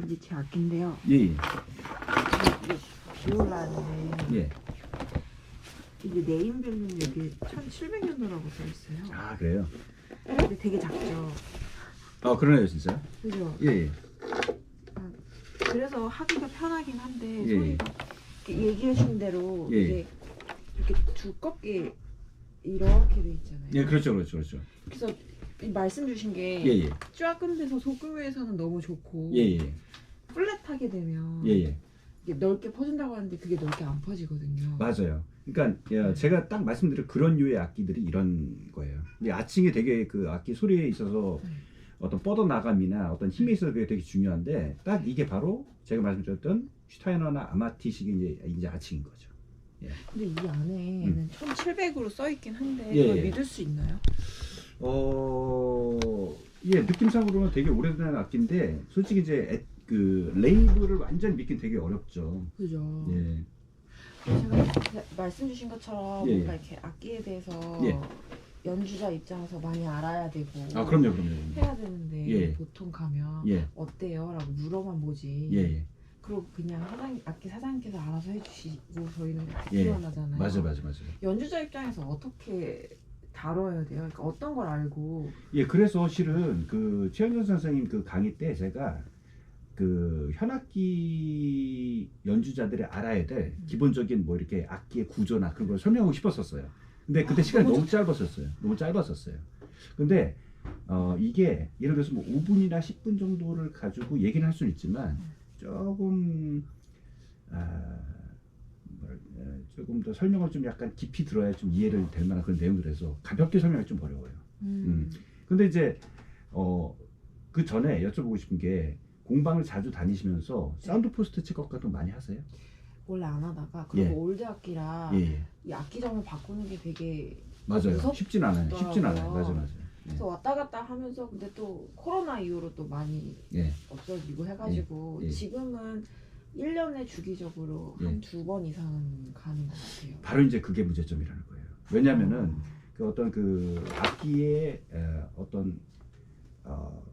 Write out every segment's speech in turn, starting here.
이제 제 악기인데요. 예, 예. 비올라인데 예. 이게 네임밸류는 여기 1700년도라고 써 있어요. 아, 그래요? 근데 되게 작죠. 아, 그러네요, 진짜. 그죠? 예, 예. 그래서 하기가 편하긴 한데 예, 소리가 이렇게 얘기해 준 대로 예. 이게 이렇게 두껍게 이렇게 돼 있잖아요. 예, 그렇죠, 그렇죠, 그렇죠. 그래서 이 말씀 주신 예, 게 예. 쫙은 데서 소금에서는 너무 좋고 예, 예. 플랫하게 되면 예, 예. 이게 넓게 퍼진다고 하는데 그게 넓게 안 퍼지거든요. 맞아요. 그러니까 제가 딱 말씀드린 그런 류의 악기들이 이런 거예요. 근데 아칭이 되게 그 악기 소리에 있어서 네. 어떤 뻗어나감이나 어떤 힘에 있어서 그게 되게 중요한데 딱 이게 바로 제가 말씀드렸던 슈타이너나 아마티식의 이제 아칭인 거죠. 예. 근데 이 안에는 1700으로 써 있긴 한데 예, 그걸 예. 믿을 수 있나요? 예, 느낌상으로는 되게 오래된 악기인데 솔직히 이제 그 레이블을 완전히 믿긴 되게 어렵죠. 그죠. 예. 제가 말씀 주신 것처럼 예, 뭔가 예. 이렇게 악기에 대해서 예. 연주자 입장에서 많이 알아야 되고 아, 그럼요, 그럼요. 해야 되는데 예. 보통 가면 예. 어때요? 라고 물어만 보지. 예, 예. 그리고 그냥 악기 사장님께서 알아서 해주시고 저희는 예. 악기만 하잖아요. 맞아요. 연주자 입장에서 어떻게 다뤄야 돼요? 그러니까 어떤 걸 알고. 예, 그래서 실은 그 최현준 선생님 그 강의 때 제가 그 현악기 연주자들이 알아야 될 기본적인 뭐 이렇게 악기의 구조나 그런 걸 설명하고 싶었었어요. 근데 그때 시간이 너무 짧았었어요. 너무 짧았었어요. 근데 이게 예를 들어서 뭐 5분이나 10분 정도를 가지고 얘기는 할 수는 있지만 조금 조금 더 설명을 좀 약간 깊이 들어야 좀 이해를 될 만한 그런 내용들에서 가볍게 설명하기 좀 어려워요. 근데 이제 그 전에 여쭤보고 싶은 게 공방을 자주 다니시면서 사운드 포스트 체크 같은 거 많이 하세요? 원래 안 하다가 그리고 예. 올드 악기라 예. 이 악기점을 바꾸는 게 되게 맞아요. 무섭더라고요. 쉽진 않아요. 맞아요. 예. 그래서 왔다 갔다 하면서 근데 또 코로나 이후로 또 많이 예. 없어지고 해가지고 예. 지금은 1년에 주기적으로 예. 한 2번 이상은 가는 것 같아요. 바로 이제 그게 문제점이라는 거예요. 왜냐면은 그 어떤 그 악기의 어떤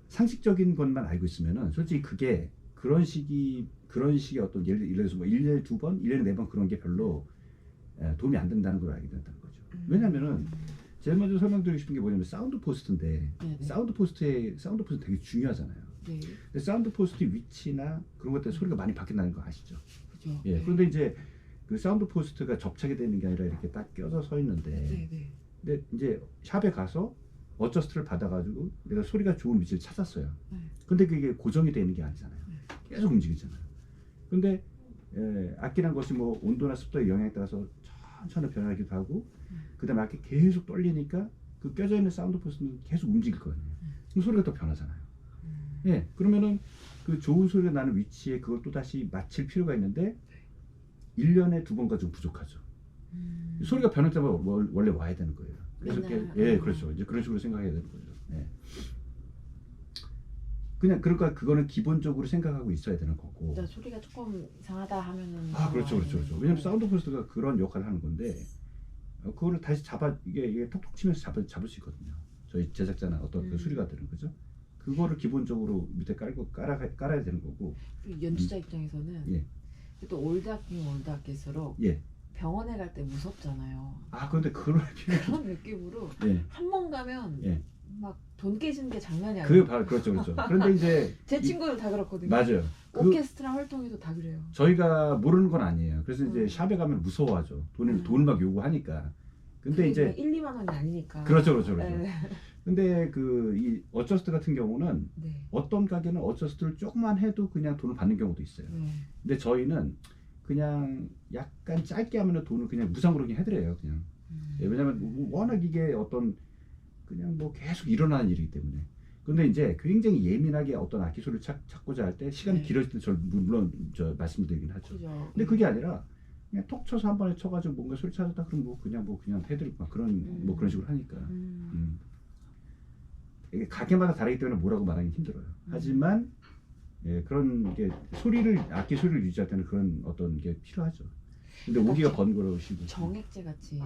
상식적인 것만 알고 있으면은 솔직히 그게 그런 식의 어떤 예를 들어서 뭐 1년에 2번, 1년에 4번 그런 게 별로 도움이 안 된다는 걸 알게 된다는 거죠. 왜냐면은 제일 먼저 설명드리고 싶은 게 뭐냐면 사운드 포스트인데 네네. 사운드 포스트 되게 중요하잖아요. 네, 근데 사운드 포스트 위치나 그런 것 때문에 소리가 많이 바뀐다는 거 아시죠? 그죠. 예. 네. 그런데 이제 그 사운드 포스트가 접착이 되는 게 아니라 이렇게 딱 껴서 서 있는데 네, 네. 근데 이제 샵에 가서 어저스트를 받아가지고 내가 소리가 좋은 위치를 찾았어요. 네. 근데 그게 고정이 되는 게 아니잖아요. 계속 움직이잖아요. 근데 악기란 것이 뭐 온도나 습도의 영향에 따라서 천천히 변하기도 하고 그 다음에 악기 계속 떨리니까 그 껴져 있는 사운드 포스트는 계속 움직일 거거든요. 그럼 소리가 또 변하잖아요. 예, 그러면은 그 좋은 소리가 나는 위치에 그걸 또 다시 맞출 필요가 있는데 1년에 2번가 좀 부족하죠. 소리가 변할 때마다 원래 와야 되는 거예요. 그래서 맨날, 예, 그렇죠. 이제 그런 식으로 생각해야 되는 거죠. 예. 그냥 그러니까 그거는 기본적으로 생각하고 있어야 되는 거고. 진짜 소리가 조금 이상하다 하면은 그렇죠. 왜냐면 사운드 포스트가 그런 역할을 하는 건데 그거를 다시 이게 톡톡 치면서 잡을 수 있거든요. 저희 제작자나 어떤 그 수리가들은 그죠? 그거를 기본적으로 밑에 깔아야 되는 거고. 연주자 입장에서는 예. 또 올드 악기일수록 예. 병원에 갈 때 무섭잖아요. 그런데 그럴 필요. 그런 느낌으로 예. 한 번 가면 예. 막 돈 깨지는 게 장난이 그게 아니에요. 바로 그렇죠. 그런데 이제 제 친구들 다 그렇거든요. 맞아요. 오케스트라 활동에도 다 그래요. 저희가 모르는 건 아니에요. 그래서 이제 샵에 가면 무서워하죠. 돈을 막 요구하니까. 근데 이제 1, 2만 원이 아니니까. 그렇죠. 네. 근데 이 어저스트 같은 경우는 네. 어떤 가게는 어저스트를 조금만 해도 그냥 돈을 받는 경우도 있어요. 네. 근데 저희는 그냥 약간 짧게 하면 돈을 그냥 무상으로 그냥 해드려요. 그냥. 예, 왜냐면 워낙 이게 어떤 그냥 뭐 계속 일어나는 일이기 때문에. 근데 이제 굉장히 예민하게 어떤 악기 소리를 찾고자 할 때 시간이 네. 길어질 때 저 물론 말씀드리긴 하죠. 그죠. 근데 그게 아니라 그냥 톡 쳐서 한 번에 쳐가지고 뭔가 소리 찾았다 그러면 그냥 해드리고 막 그런 그런 식으로 하니까. 이게 가게마다 다르기 때문에 뭐라고 말하기 힘들어요. 하지만 예, 그런 게 악기 소리를 유지할 때는 그런 어떤 게 필요하죠. 근데 그러니까 오기가 번거로우시고. 정액제 같이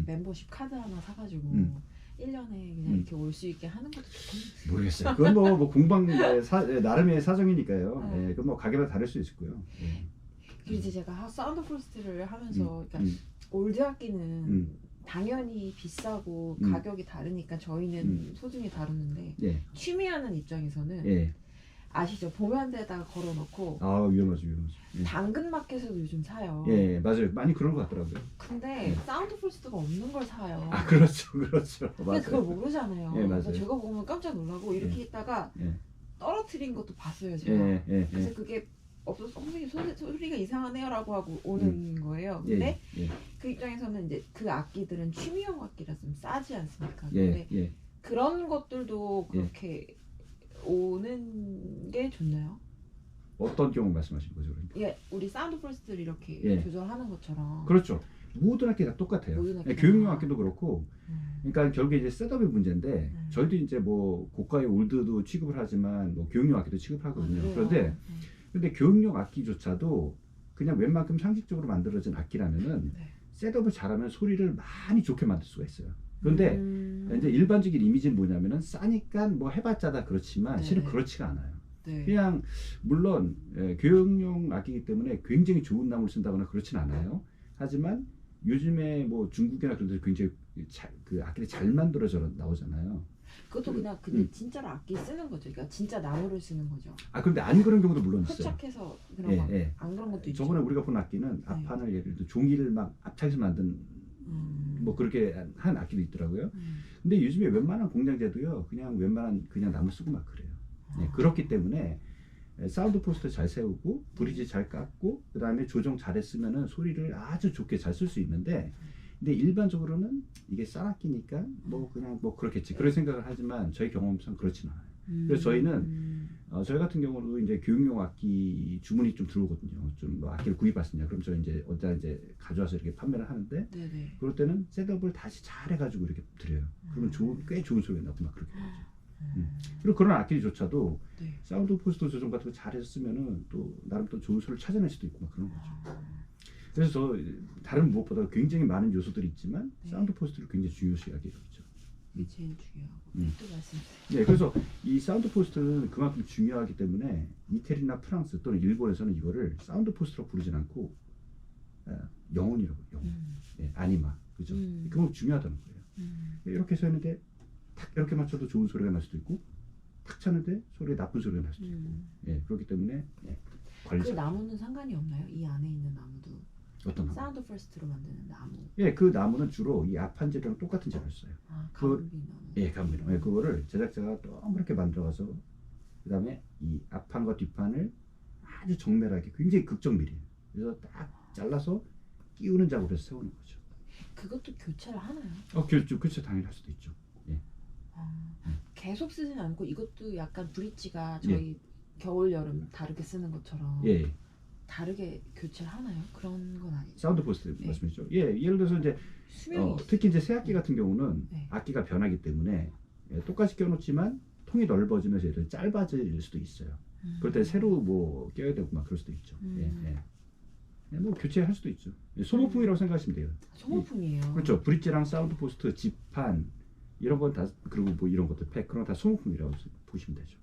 멤버십 카드 하나 사가지고 1년에 그냥 이렇게 올 수 있게 하는 것도 좋겠네요. 모르겠어요. 그건 뭐 공방 나름의 사정이니까요. 네. 예, 그건 뭐 가게마다 다를 수 있을 거예요. 예. 그리고 이제 제가 사운드 포스트를 하면서 그러니까 음, 올드 악기는 음. 당연히 비싸고 음. 가격이 다르니까 저희는 소중히 다루는데 예, 취미하는 입장에서는 예. 아시죠? 보면대에다가 걸어놓고 아 위험하죠. 예. 당근 마켓에도 요즘 사요. 예, 맞아요. 많이 그런 것 같더라고요. 근데 네. 사운드 포스트가 없는 걸 사요. 아, 그렇죠, 그렇죠. 근데 그걸 맞아요. 모르잖아요. 예, 맞아요. 그래서 제가 보면 깜짝 놀라고 이렇게 예. 있다가 예, 떨어뜨린 것도 봤어요, 예, 제가. 예, 그래서 예. 그게 없어서 선생님 소리가 이상하네요라고 하고 오는 거예요. 근데 예, 예, 그 입장에서는 이제 그 악기들은 취미용 악기라 좀 싸지 않습니까? 예, 근데 예. 그런 것들도 그렇게 오는 게 좋나요? 어떤 경우 말씀하시는 거죠, 그러니까? 예, 우리 사운드 포스트를 이렇게 예. 조절하는 것처럼. 그렇죠. 모든 악기 다 똑같아요. 모든 악기 예, 다. 교육용 악기도 그렇고, 음. 그러니까 결국에 이제 셋업의 문제인데, 저희도 이제 뭐 고가의 올드도 취급을 하지만 뭐 교육용 악기도 취급하거든요. 그래요? 그런데 근데 교육용 악기조차도 그냥 웬만큼 상식적으로 만들어진 악기라면은 네. 셋업을 잘하면 소리를 많이 좋게 만들 수가 있어요. 그런데 이제 네. 일반적인 이미지는 뭐냐면은 싸니까 뭐 해봤자다 그렇지만 네. 실은 그렇지가 않아요. 네. 그냥 물론 교육용 악기이기 때문에 굉장히 좋은 나무를 쓴다거나 그렇진 않아요. 하지만 요즘에 뭐 중국이나 그런 데서 굉장히 그 악기를 잘 만들어져 나오잖아요. 그것도 그냥 근데 진짜로 악기 쓰는 거죠. 그러니까 진짜 나무를 쓰는 거죠. 아 그런데 안 그런 경우도 물론 있어요. 포착해서 그런 예, 막 예. 안 그런 것도 있죠. 저번에 우리가 본 악기는 앞판을 예를 들어 종이를 막 압착해서 만든 뭐 그렇게 한 악기도 있더라고요. 근데 요즘에 웬만한 공장제도요 그냥 웬만한 그냥 나무 쓰고 막 그래요. 네, 그렇기 때문에 사운드 포스트 잘 세우고 브리지 잘 깎고 그 다음에 조정 잘했으면은 소리를 아주 좋게 잘 쓸 수 있는데 근데 일반적으로는 이게 싼 악기니까 뭐 그냥 뭐 그렇겠지 그런 생각을 하지만 저희 경험상 그렇진 않아요. 그래서 저희는 저희 같은 경우도 이제 교육용 악기 주문이 좀 들어오거든요. 좀 뭐 악기를 구입하시냐 그럼 저희 이제 어디다 이제 가져와서 이렇게 판매를 하는데 네네. 그럴 때는 셋업을 다시 잘 해가지고 이렇게 드려요. 그러면 꽤 좋은 소리가 나고 막 그렇게 되죠. 그리고 그런 악기조차도 네. 사운드 포스터 조정 같은 거 잘해서 쓰면은 또 나름 또 좋은 소리를 찾아낼 수도 있고 막 그런 거죠. 그래서 저 다른 무엇보다 굉장히 많은 요소들이 있지만 네. 사운드 포스트를 굉장히 중요시 여기죠. 이게 제일 중요하고 또 말씀주세요. 네, 그래서 이 사운드 포스트는 그만큼 중요하기 때문에 이태리나 프랑스 또는 일본에서는 이거를 사운드 포스트로 부르진 않고 영혼이라고 영혼, 예, 아니마, 그죠? 그만큼 중요하다는 거예요. 이렇게 해서 했는데 탁 이렇게 맞춰도 좋은 소리가 날 수도 있고 탁 쳤는데 소리가 나쁜 소리가 날 수도 있고, 예, 그렇기 때문에 그 나무는 상관이 없나요? 이 안에 있는 나무도 어떤 나무? 사운드 포스트로 만드는 나무. 예, 그 나무는 주로 이 앞판 재료랑 똑같은 재료를 써요. 아, 그- 가물비 나무. 예, 감미로. 예, 그거를 제작자가 동그랗게 만들어서 그 다음에 이 앞판과 뒷판을 아주 정밀하게 굉장히 극정밀이에요. 그래서 딱 잘라서 끼우는 작업에서 세우는 거죠. 그것도 교체를 하나요? 그렇죠. 그렇죠. 당연히 할 수도 있죠. 예. 계속 쓰진 않고 이것도 약간 브릿지가 저희 겨울 여름 다르게 쓰는 것처럼 예. 다르게 교체를 하나요? 그런 건 아니죠. 사운드 포스트 네. 말씀이죠. 예, 예를 들어서 이제 수명이 있어요. 특히 이제 새 악기 같은 경우는 네. 악기가 변하기 때문에 똑같이 껴놓지만 통이 넓어지면서 예를 들어 짧아질 수도 있어요. 그럴 때 새로 뭐 껴야 되고 막 그럴 수도 있죠. 뭐 교체할 수도 있죠. 소모품이라고 생각하시면 돼요. 소모품이에요. 그렇죠. 브릿지랑 사운드 포스트, 지판 이런 건 다 그리고 뭐 이런 것들 팩 그런 거 다 소모품이라고 보시면 되죠.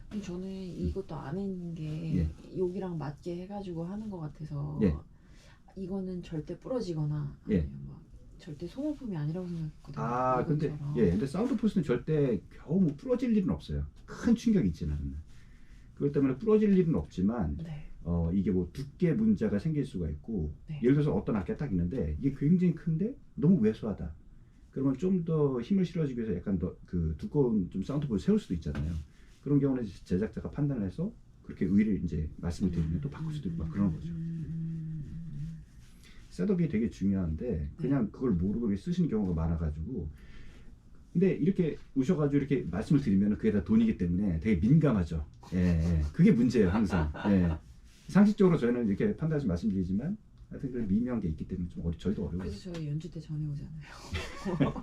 근데 저는 이것도 안 했는 게 여기랑 맞게 해가지고 하는 것 같아서 이거는 절대 부러지거나 아니면 막 절대 소모품이 아니라고 생각했거든요. 아 근데 이것처럼. 근데 사운드 포스트는 절대 겨우 뭐 부러질 일은 없어요. 큰 충격이 있지는 않아요. 그것 때문에 부러질 일은 없지만 네. 이게 뭐 두께 문제가 생길 수가 있고 네. 예를 들어서 어떤 악기가 딱 있는데 이게 굉장히 큰데 너무 왜소하다. 그러면 좀 더 힘을 실어주기 위해서 약간 더 그 두꺼운 좀 사운드 보드 세울 수도 있잖아요. 그런 경우는 제작자가 판단을 해서 그렇게 의의를 이제 말씀을 드리면 또 바꿀 수도 있고 막 그런 거죠. 셋업이 되게 중요한데 그냥 그걸 모르고 이렇게 쓰시는 경우가 많아가지고 근데 이렇게 오셔가지고 이렇게 말씀을 드리면 그게 다 돈이기 때문에 되게 민감하죠. 예. 그게 문제예요 항상. 예. 상식적으로 저희는 이렇게 판단해서 말씀드리지만 하여튼 그 미묘한 게 있기 때문에 좀 저희도 어려워요. 그래서 저희 연주 때 전에 오잖아요.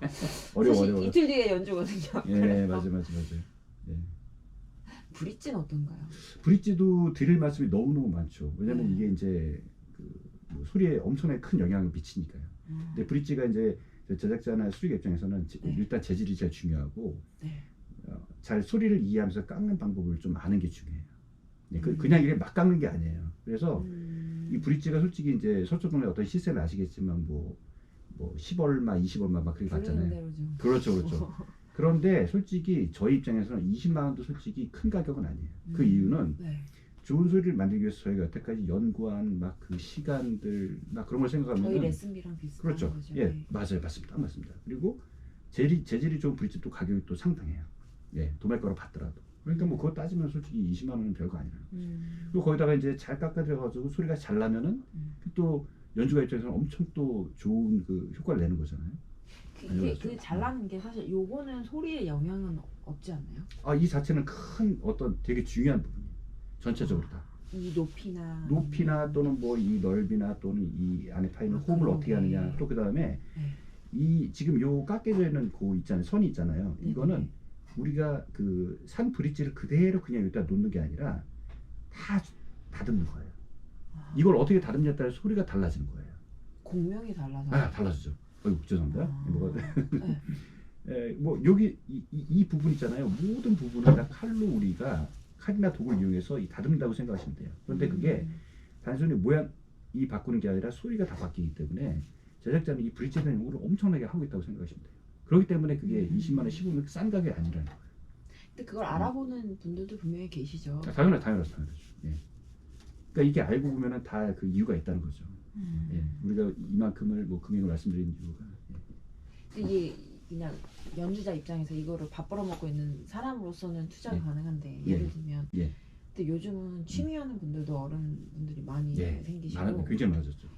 어려워. 사실 이틀 뒤에 연주거든요. 예, 맞아요. 예. 브릿지는 어떤가요? 브릿지도 드릴 말씀이 너무너무 많죠. 왜냐면 이게 이제 그 뭐 소리에 엄청나게 큰 영향을 미치니까요. 근데 브릿지가 이제 제작자나 수리가 입장에서는 네. 일단 재질이 제일 중요하고 네. 잘 소리를 이해하면서 깎는 방법을 좀 아는 게 중요해요. 네, 그냥 이렇게 막 깎는 게 아니에요. 그래서 이 브릿지가 솔직히 이제 서초동네 어떤 시세를 아시겠지만 뭐 10얼마, 20얼마 막 그렇게 갔잖아요. 그렇죠, 그렇죠. 그런데 솔직히 저희 입장에서는 20만 원도 솔직히 큰 가격은 아니에요. 그 이유는 네. 좋은 소리를 만들기 위해서 저희가 여태까지 연구한 막 그 시간들 막 그런 걸 생각하면 저희 레슨비랑 비슷한 그렇죠. 거죠. 예, 네. 맞아요, 맞습니다, 맞습니다. 그리고 재질이 좋은 브릿지 또 가격이 또 상당해요. 예, 도매 거로 받더라도. 그러니까 뭐 그거 따지면 솔직히 20만 원은 별거 아니라는 거죠. 그리고 거기다가 이제 잘 깎아들여가지고 소리가 잘 나면은 또 연주가 입장에서는 엄청 또 좋은 그 효과를 내는 거잖아요. 그 잘나는 게 사실 요거는 소리에 영향은 없지 않나요? 이 자체는 큰 어떤 되게 중요한 부분이에요. 전체적으로 다. 이 높이나 또는 뭐 이 넓이나 또는 이 안에 파 있는 홈을 어떻게 하느냐. 또 그 다음에 이 지금 요 깎여져 있는 그 있잖아요. 선이 있잖아요. 이거는 우리가 그 산 브릿지를 그대로 그냥 여기다 놓는 게 아니라 다 다듬는 거예요. 이걸 어떻게 다듬냐에 따라 소리가 달라지는 거예요. 공명이 달라서. 달라지죠. 죄송합니다. 뭐 여기 이 부분 있잖아요. 모든 부분을 다 칼이나 독을 이용해서 다듬는다고 생각하시면 돼요. 그런데 그게 단순히 모양이 바꾸는 게 아니라 소리가 다 바뀌기 때문에 제작자는 이 브릿지 대용으로 엄청나게 하고 있다고 생각하시면 돼요. 그렇기 때문에 그게 20만 원, 15만 원 싼 가격이 아니라는 거예요. 근데 그걸 알아보는 분들도 분명히 계시죠. 당연하죠. 예. 그러니까 이게 알고 보면은 다 그 이유가 있다는 거죠. 예. 우리가 이만큼을 뭐 금액을 말씀드린 이유가. 예. 이게 그냥 연주자 입장에서 이거를 밥 벌어먹고 있는 사람으로서는 투자가 가능한데 예를 들면 근데 요즘은 취미하는 분들도 어른분들이 많이 생기시고 굉장히 많아졌죠.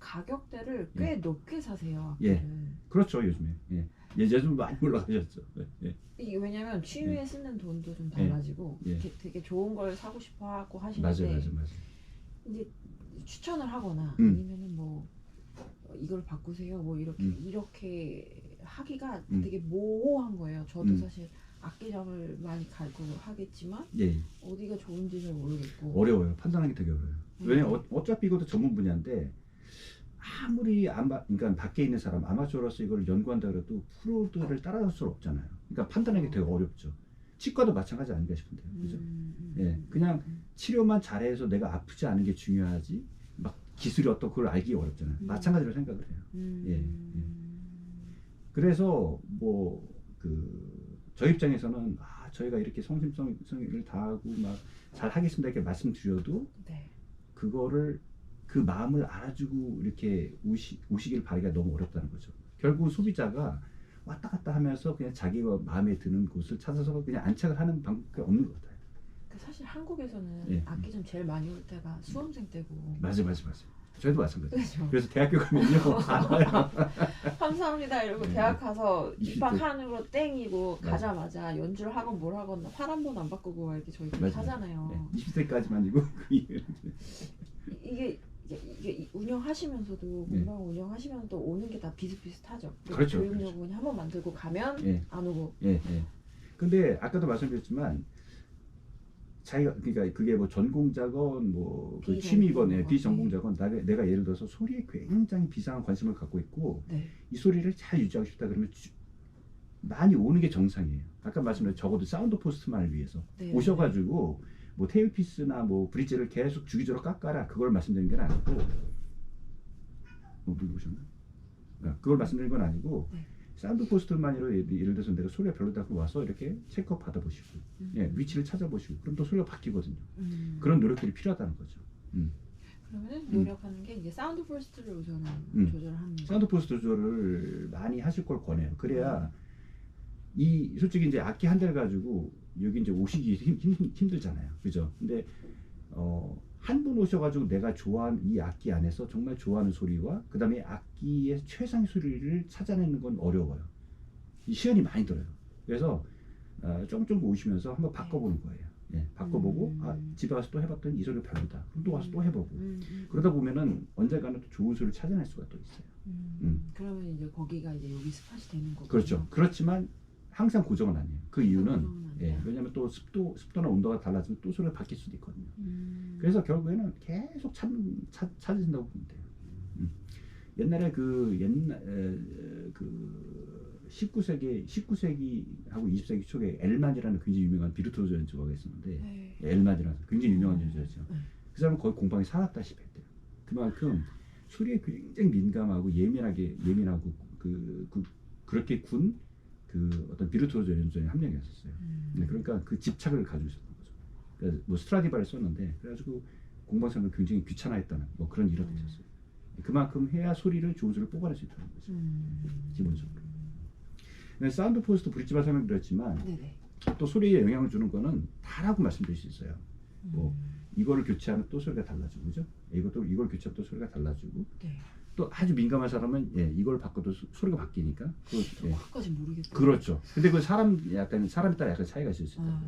가격대를 꽤 높게 사세요. 그렇죠. 요즘에. 예전 많이 올라가셨죠. 이게 왜냐면 취미에 쓰는 돈도 좀 달라지고 되게 좋은 걸 사고 싶어 하고 하시는데 맞아요. 이제 추천을 하거나 아니면은 뭐 이걸 바꾸세요 뭐 이렇게 하기가 되게 모호한 거예요. 저도 사실 악기점을 많이 가고 하겠지만 어디가 좋은지 잘 모르겠고 어려워요. 판단하기 되게 어려워요. 왜냐면 어차피 이것도 전문 분야인데 아무리 그러니까 밖에 있는 사람 아마추어로서 이걸 연구한다 그래도 프로들을 따라갈 수는 없잖아요. 그러니까 판단하기 되게 어렵죠. 치과도 마찬가지 아닌가 싶은데요. 그죠? 그냥 치료만 잘해서 내가 아프지 않은 게 중요하지 막 기술이 어떤 그걸 알기 어렵잖아요. 마찬가지로 생각을 해요. 그래서 뭐 저희 입장에서는 저희가 이렇게 성심성의를 다하고 막 잘 하겠습니다 이렇게 말씀드려도 그거를 그 마음을 알아주고 이렇게 오시길 바라기가 너무 어렵다는 거죠. 결국 소비자가 왔다 갔다 하면서 그냥 자기가 마음에 드는 곳을 찾아서 그냥 안착을 하는 방법이 없는 것 같아요. 사실 한국에서는 악기점 제일 많이 올 때가 수험생 때고. 맞아요. 저희도 마찬가지예요. 그렇죠. 그래서 대학교 가면요. 감사합니다 이러고 대학 가서 입학하는 거 땡이고 가자마자 연주를 하건 뭘 하건 활 한 번 안 바꾸고 이렇게 저희 하잖아요. 20대까지만이고 이게 운영하시면서도 공방 운영하시면서 오는 게 다 비슷비슷하죠. 그렇죠. 교육요금은 한번 만들고 가면 안 오고. 근데 아까도 말씀드렸지만 자기가 그러니까 그게 뭐 전공자건 뭐 그 취미건 비전공자건 내가 예를 들어서 소리에 굉장히 비상한 관심을 갖고 있고 이 소리를 잘 유지하고 싶다 그러면 많이 오는 게 정상이에요. 아까 말씀드린 적어도 사운드 포스트만을 위해서 오셔가지고 뭐 테일피스나 뭐 브릿지를 계속 주기적으로 깎아라 그걸 말씀드리는 건 아니고 누구 오셨나? 그걸 말씀드리는 건 아니고 사운드 포스트만으로 예를 들어서 내가 소리가 별로다 그럼 와서 이렇게 체크업 받아보시고 위치를 찾아보시고 그럼 또 소리가 바뀌거든요. 그런 노력들이 필요하다는 거죠. 그러면 노력하는 게 이제 사운드 포스트를 우선은 조절하는 거. 사운드 포스트 조절을 많이 하실 걸 권해요. 그래야 솔직히 이제 악기 한 대를 가지고 여기 이제 오시기 힘들잖아요. 그죠? 근데 한 분 오셔가지고 내가 좋아하는 이 악기 안에서 정말 좋아하는 소리와 그 다음에 악기의 최상의 소리를 찾아내는 건 어려워요. 시간이 많이 들어요. 그래서 조금 오시면서 한번 바꿔보는 거예요. 바꿔보고 집에 와서 또 해봤더니 이 소리가 별로다. 그럼 또 와서 또 해보고 그러다 보면은 언젠가는 또 좋은 소리를 찾아낼 수가 또 있어요. 그러면 이제 거기가 이제 여기 스팟이 되는 거고. 그렇죠. 그렇지만 항상 고정은 아니에요. 그 이유는 왜냐면 또 습도나 온도가 달라지면 또 소리가 바뀔 수도 있거든요. 그래서 결국에는 계속 찾으신다고 보면 돼요. 옛날에 그 19세기하고 20세기 초에 엘만이라는 굉장히 유명한 비르투오조 연주가가 있었는데 네. 엘만이라는 굉장히 유명한 연주였죠. 네. 그 사람은 거의 공방에 살았다시피 했대요. 그만큼 소리에 굉장히 민감하고 예민하고 그렇게 군 그 어떤 비르투오조 연주자의 한 명이었어요. 네, 그러니까 그 집착을 가지고 있었던 거죠. 그러니까 뭐 스트라디바를 썼는데 그래가지고 공방상을 굉장히 귀찮아했다는 뭐 그런 일화도 있었어요. 그만큼 해야 소리를 좋은 소리를 뽑아낼 수 있다는 거죠. 기본적으로. 네, 사운드 포스트 브릿지바 설명드렸지만 네네. 또 소리에 영향을 주는 거는 다라고 말씀드릴 수 있어요. 뭐 이거를 교체하면 또 소리가 달라지고, 그죠? 이걸 교체하면 또 소리가 달라지고. 네. 또 아주 민감한 사람은 이걸 바꿔도 소리가 바뀌니까. 그것까지 모르겠어요. 그렇죠. 근데 그 사람에 따라 약간 차이가 있을 수 있다.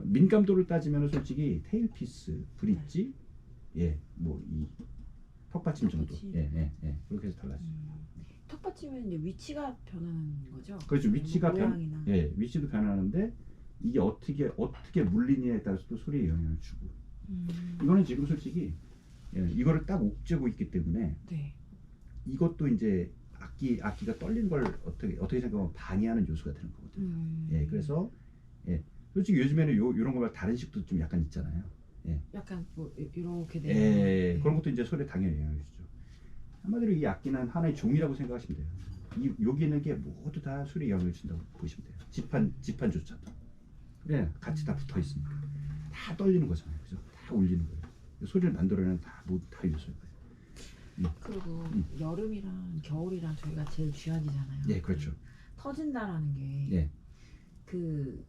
민감도를 따지면 솔직히 테일피스, 브릿지, 뭐 이 턱받침 정도, 그렇게 해서 달라지죠. 턱받침은 이제 위치가 변하는 거죠. 그렇죠. 위치가 모양이나. 위치도 변하는데 이게 어떻게 물리냐에 따라서 또 소리에 영향을 주고. 이거는 지금 솔직히 이거를 딱 옥죄고 있기 때문에 네. 이것도 이제 악기가 떨리는 걸 어떻게 생각하면 방해하는 요소가 되는 거거든요. 그래서 솔직히 요즘에는 이런 거 말고 다른 식도 좀 약간 있잖아요. 약간 뭐 이렇게 되는. 그런 것도 이제 소리에 당연히 영향을 주죠. 한마디로 이 악기는 하나의 종이라고 생각하시면 돼요. 여기 있는 게 모두 다 소리에 영향을 준다고 보시면 돼요. 지판조차도. 같이 다 붙어 있으니까 다 떨리는 거잖아요. 그죠? 다 울리는 거예요. 소리를 만들어내는 모두 다 요소인 거예요. 그리고 여름이랑 겨울이랑 저희가 제일 쥐약이잖아요. 예, 그렇죠. 터진다라는 게 그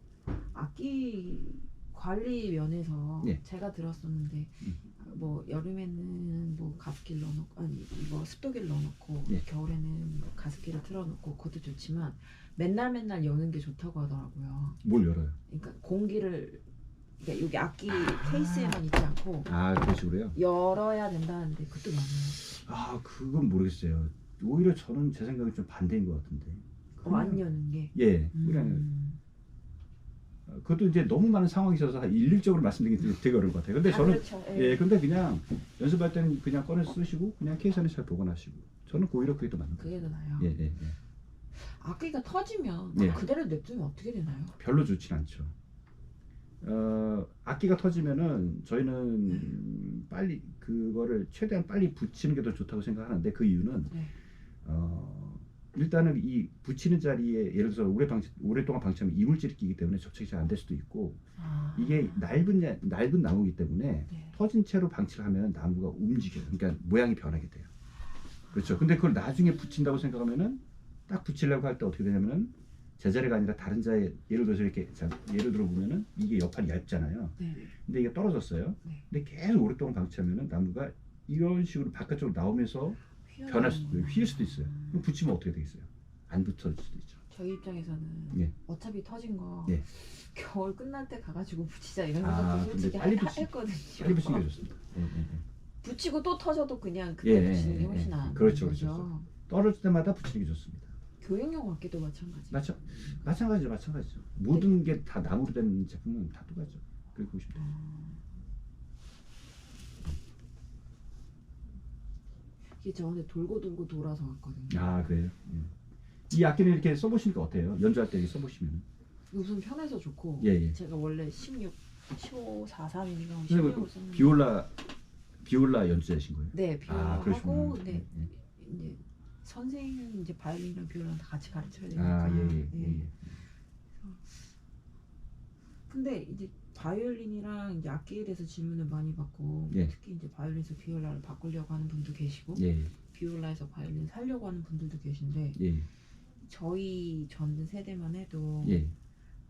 악기 관리 면에서 제가 들었었는데 뭐 여름에는 뭐 가습기를 넣어놓고 이거 습도기를 넣어놓고 겨울에는 뭐 가습기를 틀어놓고 그것도 좋지만 맨날 여는 게 좋다고 하더라고요. 뭘 열어요? 그러니까 공기를 그러니까 여기 악기 케이스에만 있지 않고 그런 식으로요? 열어야 된다는데 그것도 맞나요? 그건 모르겠어요. 오히려 저는 제 생각이 좀 반대인 것 같은데. 안 여는 게? 그냥 그것도 이제 너무 많은 상황이 있어서 일률적으로 말씀드리기 되게 어려운 것 같아요. 근데 저는 그렇죠. 근데 그냥 연습할 때는 그냥 꺼내서 쓰시고 그냥 케이스 안에 잘 보관하시고 저는 오히려 그게 더 맞는 것 그게 더 나아요. 같아요. 악기가 터지면 그대로 냅두면 어떻게 되나요? 별로 좋진 않죠. 악기가 터지면은 저희는 빨리 그거를 최대한 빨리 붙이는 게 더 좋다고 생각하는데 그 이유는 일단은 이 붙이는 자리에 예를 들어서 오랫동안 방치하면 이물질이 끼기 때문에 접착이 잘 안 될 수도 있고 이게 낡은 나무이기 때문에 터진 채로 방치를 하면 나무가 움직여요. 그러니까 모양이 변하게 돼요. 그렇죠. 근데 그걸 나중에 붙인다고 생각하면은 딱 붙이려고 할 때 어떻게 되냐면은 제자리가 아니라 다른 자에 예를 들어 보면은 이게 옆판이 얇잖아요. 근데 이게 떨어졌어요. 근데 계속 오랫동안 방치하면은 나무가 이런 식으로 바깥쪽으로 나오면서 휘일 수도 있어요. 그럼 붙이면 어떻게 되겠어요? 안 붙어질 수도 있죠. 저희 입장에서는 어차피 터진 거 겨울 끝날 때 가가지고 붙이자 이런 생각도 솔직히 했거든요. 빨리 붙이는 게 좋습니다. 붙이고 또 터져도 그냥 그때 붙이는 게 훨씬 나은 거죠. 그렇죠. 떨어질 때마다 붙이는 게 좋습니다. 교육용 악기도 마찬가지. 마찬가지죠. 모든 게 다 나무로 된 제품은 다 똑같죠. 그렇게 보시면 돼요. 이게 저한테 돌고 돌아서 왔거든요. 그래요? 이 악기는 이렇게 써보시니까 어때요? 연주할 때 써보시면 우선 편해서 좋고 제가 원래 15, 43인가 16을 썼는데 비올라 연주자이신 거예요? 네, 비올라 하고 이제 선생님은 이제 바이올린이랑 비올라랑 다 같이 가르쳐야 되니까. 근데 이제 바이올린이랑 이제 악기에 대해서 질문을 많이 받고 특히 이제 바이올린에서 비올라를 바꾸려고 하는 분도 계시고 비올라에서 바이올린 살려고 하는 분들도 계신데 저희 전 세대만 해도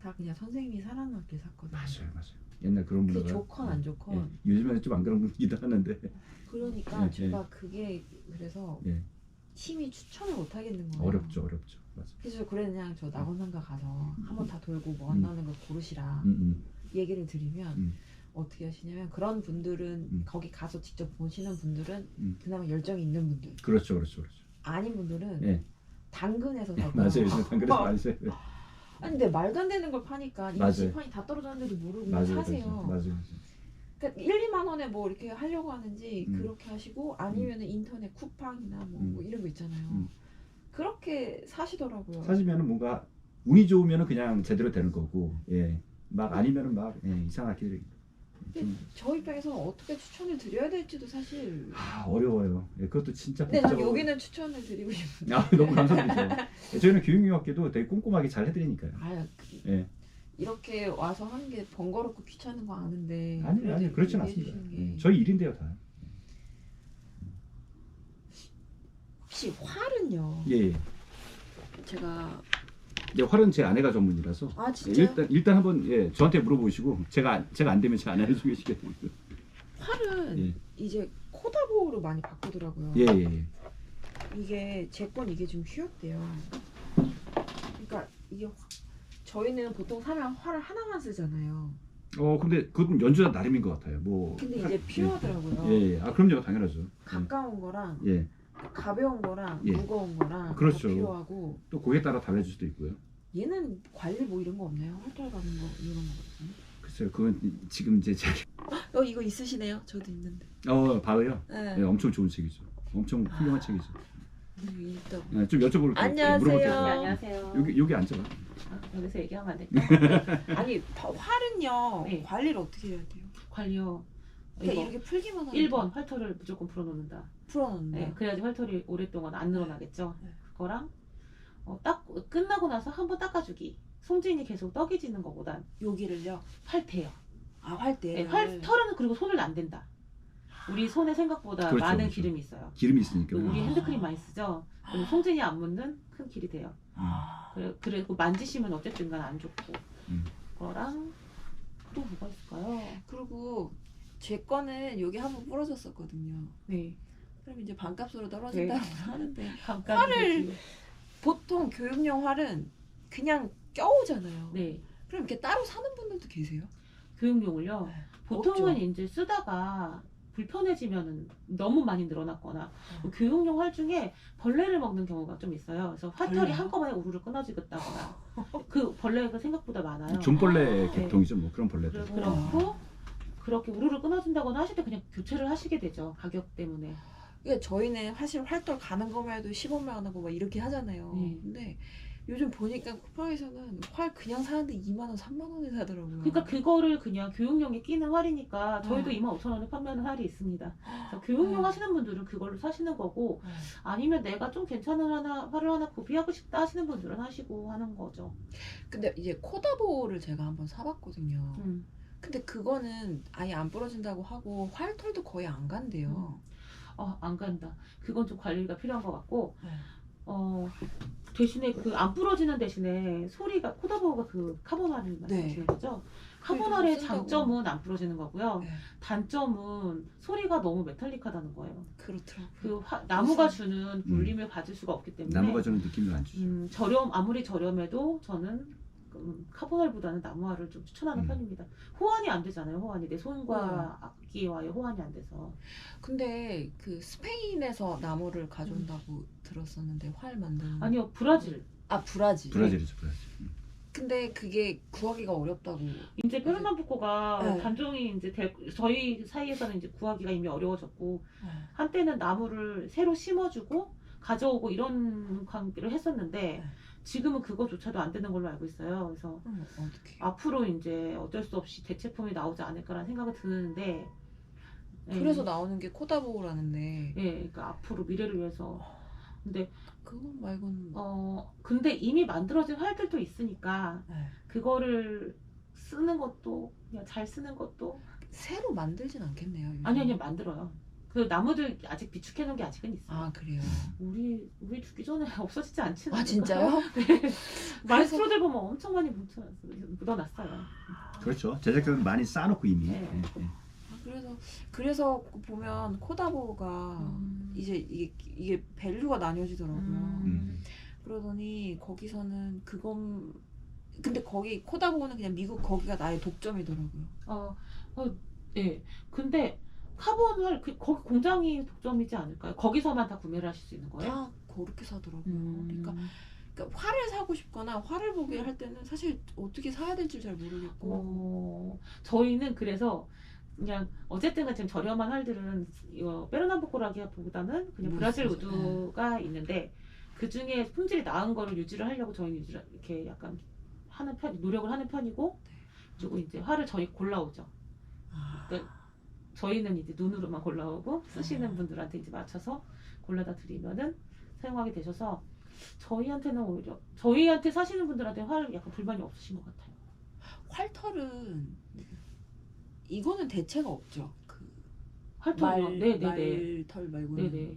다 그냥 선생님이 사라는 악기 샀거든요. 맞아요. 옛날 그런 문화가 좋건 안 좋건 요즘에는 좀 안 그런 분이기도 하는데 그러니까 제가 그게 그래서 팀이 추천을 못 하겠는 거예요. 어렵죠. 맞아. 그래서 그냥 저 낙원상가 가서 한번 다 돌고 뭐 안 나오는 걸 고르시라 얘기를 드리면 어떻게 하시냐면 그런 분들은 거기 가서 직접 보시는 분들은 그나마 열정이 있는 분들. 그렇죠. 아닌 분들은 당근에서 사고. 맞아요. 당근에서 많이 사요. 아니 근데 말도 안 되는 걸 파니까 이 지판이 다 떨어졌는데도 모르고 사세요. 맞아요. 그러니까 1, 2만 원에 뭐 이렇게 하려고 하는지 그렇게 하시고 아니면은 인터넷 쿠팡이나 뭐 이런 거 있잖아요. 그렇게 사시더라고요. 사시면은 뭔가 운이 좋으면은 그냥 제대로 되는 거고, 예, 막 아니면은 막 이상하게 좀 저 입장에서는 어떻게 추천을 드려야 될지도 사실. 어려워요. 예, 그것도 진짜 네, 난 복잡하고. 여기는 추천을 드리고 싶어요. 너무 감사드리죠. 예, 저희는 교육용학교도 되게 꼼꼼하게 잘 해드리니까요. 아, 예. 이렇게 와서 하는 게 번거롭고 귀찮은 거 아는데. 아니요, 그렇진 얘기해 않습니다. 주시는 게. 저희 일인데요, 다. 혹시 활은요? 예. 제가 네, 활은 제 아내가 전문이라서. 아 예, 진짜요? 일단 한번 저한테 물어보시고 제가 안 되면 제 아내를 소개시켜드리고. 활은 예. 이제 코다보로 많이 바꾸더라고요. 예. 이게 제 건 이게 좀 휘었대요. 그러니까 이게 저희는 보통 사면 활을 하나만 쓰잖아요. 근데 그것도 연주자 나름인 것 같아요. 뭐. 근데 이제 필요하더라고요. 예. 그럼요, 당연하죠. 가까운 거랑 예. 가벼운 거랑 예. 무거운 거랑 그렇죠. 다 필요하고. 또 거기에 따라 달라질 수도 있고요. 얘는 관리 뭐 이런 거 없나요? 활탈 가는 거 이런 거 같은데. 글쎄요, 그건 지금 이제 이거 있으시네요? 저도 있는데. 바흐요. 네. 예, 엄청 좋은 책이죠. 엄청 훌륭한 책이죠. 일단 예, 좀 여쭤볼 게 안녕하세요. 물어볼 게 네, 있어요. 안녕하세요. 여기 앉아봐. 여기서 얘기하면 안 될까? 아니 활은요 네. 관리를 어떻게 해야 돼요? 관리요. 그러니까 이거 이렇게 풀기만 하면 1번 활털을 무조건 풀어놓는다. 풀어놓는다. 네, 그래야지 활털이 오랫동안 안 늘어나겠죠. 네. 그거랑 딱 끝나고 나서 한 번 닦아주기. 송진이 계속 떡이 지는 것보단 여기를요? 활태요. 아 활대. 네, 활털은 그리고 손을 안 댄다. 우리 손에 생각보다 그렇죠, 많은 그렇죠. 기름이 있어요. 기름이 있으니까. 우리 핸드크림 많이 쓰죠. 그럼 송진이 안 묻는 큰 길이 돼요. 그리고 만지시면 어쨌든 간 안 좋고. 음. 그거랑 또 뭐가 있을까요? 그리고 제 거는 여기 한번 부러졌었거든요. 네. 그럼 이제 반값으로 떨어진다고 하는데 잠깐 활을 보통 교육용 활은 그냥 껴오잖아요. 네. 그럼 이렇게 따로 사는 분들도 계세요? 교육용을요. 네. 보통은 없죠. 이제 쓰다가 불편해지면은 너무 많이 늘어났거나 교육용 활 중에 벌레를 먹는 경우가 좀 있어요. 그래서 활털이 벌레요? 한꺼번에 우르르 끊어지겠다거나 그 벌레가 생각보다 많아요. 존벌레 네. 계통이죠, 뭐 그런 벌레들. 그렇고 그렇게 우르르 끊어진다거나 하실 때 그냥 교체를 하시게 되죠. 가격 때문에. 그러니까 저희는 사실 활동 가는 거만 해도 15만 원하고 막 이렇게 하잖아요. 네. 근데 요즘 보니까 쿠팡에서는 활 그냥 사는데 2만 원, 3만 원에 사더라고요. 그러니까 그거를 그냥 교육용에 끼는 활이니까 저희도 네. 25,000원에 판매하는 활이 있습니다. 그래서 교육용 네. 하시는 분들은 그걸로 사시는 거고 네. 아니면 내가 좀 괜찮은 활을 하나 구비하고 싶다 하시는 분들은 하시고 하는 거죠. 근데 이제 코다보를 제가 한번 사봤거든요. 음. 근데 그거는 아예 안 부러진다고 하고 활털도 거의 안 간대요. 안 간다. 그건 좀 관리가 필요한 것 같고 네. 대신에 그 안 부러지는 대신에 소리가 코다보가 그 카보나를 말씀하시는 거죠? 카보나의 쓴다고. 장점은 안 부러지는 거고요. 네. 단점은 소리가 너무 메탈릭하다는 거예요. 그렇더라고요. 그 나무가 주는 울림을 받을 수가 없기 때문에 나무가 주는 느낌을 안 주죠. 아무리 저렴해도 저는 카보날보다는 나무화를 좀 추천하는 편입니다. 호환이 안 되잖아요. 호환이 내 손과 악기와의 호환이 안 돼서. 근데 그 스페인에서 나무를 가져온다고 들었었는데 활 만드는. 아니요, 브라질. 아 브라질. 브라질이죠, 브라질. 근데 그게 구하기가 어렵다고. 이제 페르남부코가 네. 단종이 이제 저희 사이에서는 이제 구하기가 이미 어려워졌고 네. 한때는 나무를 새로 심어주고 가져오고 이런 관계를 했었는데 네. 지금은 그거조차도 안 되는 걸로 알고 있어요. 그래서 어떻게? 앞으로 이제 어쩔 수 없이 대체품이 나오지 않을까라는 생각이 드는데 그래서 나오는 게 코다보라는데. 예, 그러니까 앞으로 미래를 위해서. 근데 그건 말고는. 근데 이미 만들어진 활들도 있으니까 네. 그거를 쓰는 것도 그냥 잘 쓰는 것도 새로 만들진 않겠네요. 요즘. 아니요 만들어요. 그 나무들 아직 비축해 놓은 게 아직은 있어요. 아 그래요. 우리 죽기 전에 없어지지 않지 아 진짜요? 네. 마이스트로들 보면 엄청 많이 묻어놨어요. 그렇죠. 제작자는 많이 쌓아놓고 이미. 네. 그래서 보면 코다보가 이제 이게 밸류가 나뉘어지더라고요. 그러더니 거기서는 그건 근데 거기 코다보는 그냥 미국 거기가 나의 독점이더라고요. 네. 근데 카본을 거기 공장이 독점이지 않을까요? 거기서만 다 구매를 하실 수 있는 거예요? 다 그렇게 사더라고요. 그러니까 활을 사고 싶거나 활을 보게 할 때는 사실 어떻게 사야 될지 잘 모르겠고. 저희는 그래서 그냥 어쨌든 지금 저렴한 활들은 이거 페르남부코라기보다는 그냥 뭐 브라질 있어서, 우드가 있는데 그 중에 품질이 나은 거를 유지를 하려고 저희는 유지를 이렇게 약간 하는 편 노력을 하는 편이고 그리고 이제 활을 저희 골라오죠. 그러니까 저희는 이제 눈으로만 골라오고 쓰시는 분들한테 이제 맞춰서 골라다 드리면은 사용하게 되셔서 저희한테는 오히려 저희한테 사시는 분들한테 활 약간 불만이 없으신 것 같아요. 활털은 이거는 대체가 없죠. 그 활털이요? 네네네. 말털 말고는 네네.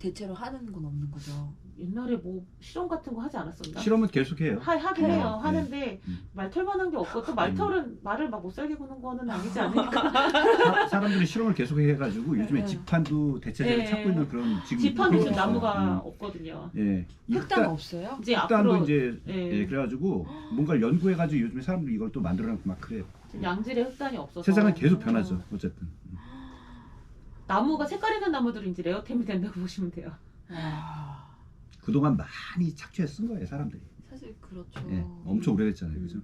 대체로 하는 건 없는 거죠. 옛날에 뭐 실험 같은 거 하지 않았었나? 실험은 계속해요. 하긴 해요. 해요. 네. 하는데 말털만한 게 없고 또 말털은 말을 막 못 살게 구는 거는 아니지 않을까? 사람들이 실험을 계속 해가지고 요즘에 네. 지판도 대체제를 네. 찾고 있는 그런 지금 지판도 지금 있어요. 나무가 없거든요. 예. 이 흑당 없어요? 이제 흑단도 앞으로 이제 예. 예, 그래가지고 뭔가를 연구해가지고 요즘에 사람들이 이걸 또 만들어놓고 막 그래요. 지금 양질의 흑단이 없어서 세상은 계속 변하죠. 어쨌든. 나무가 색깔 있는 나무들은 이제 레어템이 된다고 보시면 돼요. 와, 그동안 많이 착취해서 쓴 거예요, 사람들이. 사실 그렇죠. 예, 엄청 오래됐잖아요, 그죠?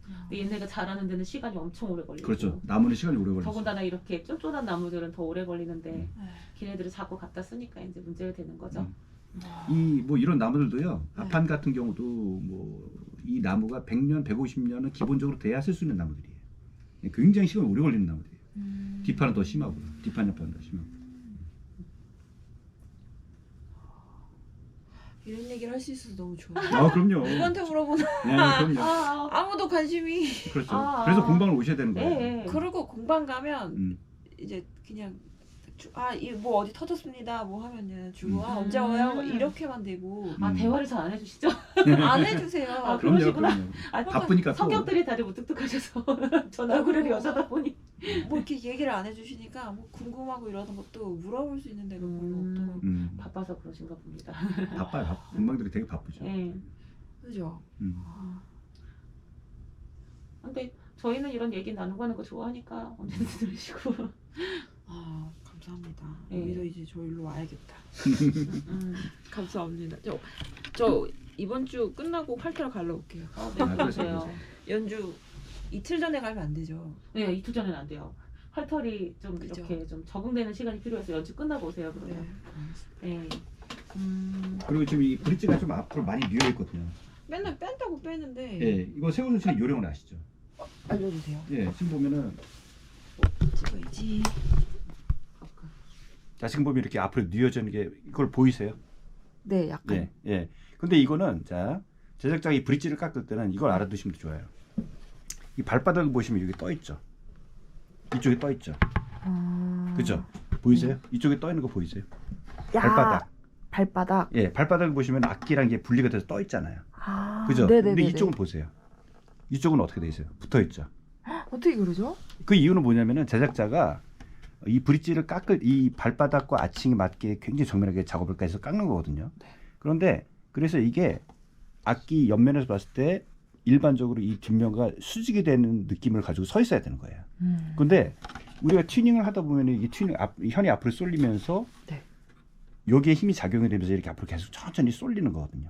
근데 얘네가 자라는 데는 시간이 엄청 오래 걸리고 그렇죠. 나무는 시간이 오래 걸리죠. 더군다나 이렇게 쫀쫀한 나무들은 더 오래 걸리는데 네. 걔네들을 자꾸 갖다 쓰니까 이제 문제가 되는 거죠. 이 뭐 이런 나무들도요. 네. 아판 같은 경우도 뭐 이 나무가 100년, 150년은 기본적으로 돼야 쓸 수 있는 나무들이에요. 굉장히 시간이 오래 걸리는 나무들이에요. 뒷판은 더 심하고, 뒷판 옆판은 더 심하고. 이런 얘기를 할 수 있어서 너무 좋아요. 아, 그럼요. 누구한테 물어보나 네, 그럼요. 아무도 관심이. 그렇죠. 아. 그래서 공방을 오셔야 되는 거예요. 예. 그리고 공방 가면 음. 이제 그냥 이 뭐 어디 터졌습니다 뭐 하면은 주고 음. 언제 와요 이렇게만 되고 아 음. 대화를 잘 안 해주시죠? 안 해주세요. 아, 그럼요, 그러시구나. 그럼요. 아, 바쁘니까 또. 성격들이 다들 무뚝뚝하셔서 전 얼굴이 여자다 보니 뭐 이렇게 얘기를 안 해주시니까 뭐 궁금하고 이러는 것도 물어볼 수 있는 데가 별로 없더라고요. 바빠서 그러신가 봅니다. 바빠요. 공방들이 되게 바쁘죠. 예. 그죠? 근데 저희는 이런 얘기 나누고 하는 거 좋아하니까 언제든지 들으시고. 아 감사합니다. 네. 여기서 이제 저 일로 와야겠다. 음. 감사합니다. 저 이번 주 끝나고 활터러 가러 올게요. 네, 아, 그러세요. 연주 이틀 전에 가면 안 되죠. 네, 이틀 전에는 안 돼요. 활털이 좀 그죠. 이렇게 좀 적응되는 시간이 필요해서 연주 끝나고 오세요. 그러면. 네. 그리고 지금 이 브릿지가 좀 앞으로 많이 미어 있거든요. 맨날 뺀다고 빼는데 예, 이거 세우선 씨는 요령을 아시죠? 알려주세요. 예, 지금 보면은 찍어야지. 자 지금 보면 이렇게 앞으로 뉘어지는 게 이걸 보이세요? 네, 약간. 예, 예. 근데 이거는 자 제작자가 이 브릿지를 깎을 때는 이걸 알아두시면 좋아요. 이 발바닥을 보시면 여기 떠 있죠. 이쪽에 떠 있죠. 그죠? 보이세요? 이쪽에 떠 있는 거 보이세요? 발바닥. 발바닥. 예, 발바닥을 보시면 악기랑 게 분리가 돼서 떠 있잖아요. 아, 그죠? 네네네. 근데 이쪽은 보세요. 이쪽은 어떻게 돼 있어요? 붙어 있죠. 어떻게 그러죠? 그 이유는 뭐냐면은 제작자가 이 브릿지를 깎을 이 발바닥과 아칭에 맞게 굉장히 정밀하게 작업을 해서 깎는 거거든요. 그런데 그래서 이게 악기 옆면에서 봤을 때 일반적으로 이 뒷면가 수직이 되는 느낌을 가지고 서 있어야 되는 거예요. 근데 우리가 튜닝을 하다 보면 이게 현이 앞으로 쏠리면서 네. 여기에 힘이 작용이 되면서 이렇게 앞으로 계속 천천히 쏠리는 거거든요.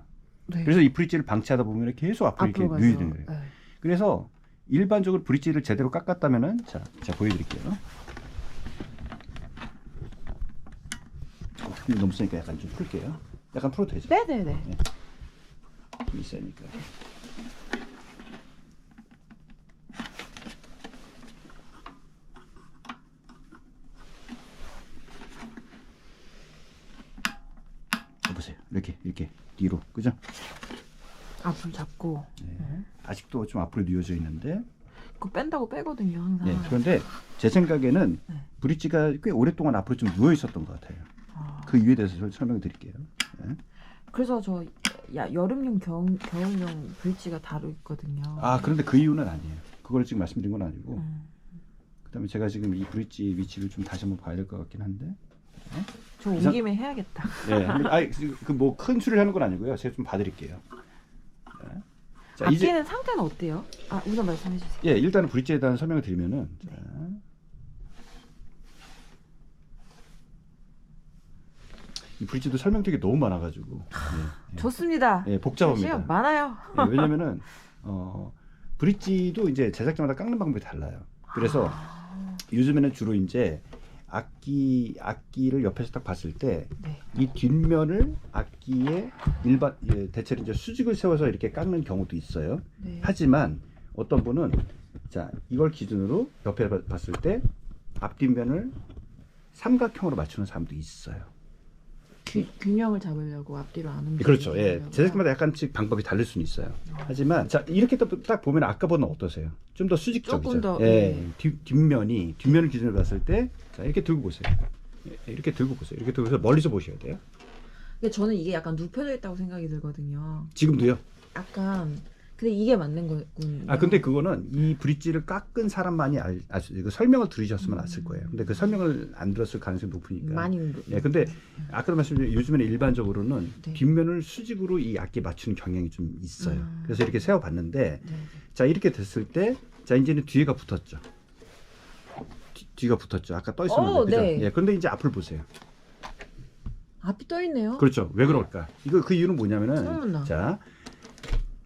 네. 그래서 이 브릿지를 방치하다 보면 계속 앞으로 이렇게 누이 되는 거예요. 네. 그래서 일반적으로 브릿지를 제대로 깎았다면은 자 보여드릴게요. 힘이 너무 세니까 약간 좀 풀게요. 약간 풀어도 되죠? 네네네. 힘이 세니까. 보세요. 이렇게 뒤로, 그죠? 앞을 잡고. 네. 아직도 좀 앞으로 뉘어져 있는데. 그거 뺀다고 빼거든요, 항상. 네. 그런데 제 생각에는 네. 브릿지가 꽤 오랫동안 앞으로 좀 누워 있었던 것 같아요. 그 이유에 대해서 설명을 드릴게요. 네. 그래서 저 여름용 겨울용 브릿지가 다르 있거든요. 아, 그런데 그 이유는 아니에요. 그걸 지금 말씀드린 건 아니고. 그다음에 제가 지금 이 브릿지 위치를 좀 다시 한번 봐야 될 것 같긴 한데. 저 온 김에 해야겠다. 네. 그 뭐 큰 수리를 하는 건 아니고요. 제가 좀 봐드릴게요. 네. 자, 악기는 상태는 어때요? 아, 우선 말씀해 주세요. 예, 일단은 브릿지에 대한 설명을 드리면은. 자. 이 브릿지도 설명드리기 너무 많아가지고. 예, 예. 좋습니다. 예, 복잡합니다. 시간 많아요. 예, 왜냐면은 브릿지도 이제 제작자마다 깎는 방법이 달라요. 그래서 요즘에는 주로 이제 악기를 옆에서 딱 봤을 때 이 네. 뒷면을 악기에 일반 대체로 이제 수직을 세워서 이렇게 깎는 경우도 있어요. 네. 하지만 어떤 분은 자 이걸 기준으로 옆에 봤을 때 앞뒷면을 삼각형으로 맞추는 사람도 있어요. 균형을 잡으려고 앞뒤로 안 움직이려고. 그렇죠. 예. 제작자마다 약간씩 방법이 다를 수는 있어요. 하지만 자 이렇게 딱 보면 아까보다 어떠세요? 좀 더 수직적이죠. 조금 더, 예. 뒷면을 기준으로 봤을 때 자 이렇게 들고 보세요. 예, 이렇게 들고 보세요. 이렇게 들고서 멀리서 보셔야 돼요. 근데 저는 이게 약간 눕혀져 있다고 생각이 들거든요. 지금도요. 약간 근데 이게 맞는 거군요. 아 근데 그거는 이 브릿지를 깎은 사람만이 그 설명을 들으셨으면 알았을 거예요. 근데 그 설명을 안 들었을 가능성이 높으니까. 많이 예, 근데 아까 말씀드린 요즘에는 일반적으로는 네. 뒷면을 수직으로 이 악기에 맞추는 경향이 좀 있어요. 그래서 이렇게 세워봤는데, 네. 자 이렇게 됐을 때, 자 이제는 뒤가 붙었죠. 뒤가 붙었죠. 아까 떠 있었는데, 그죠? 네. 예, 그런데 이제 앞을 보세요. 앞이 떠 있네요. 그렇죠. 왜 그럴까? 이거 그 이유는 뭐냐면은, 소문나. 자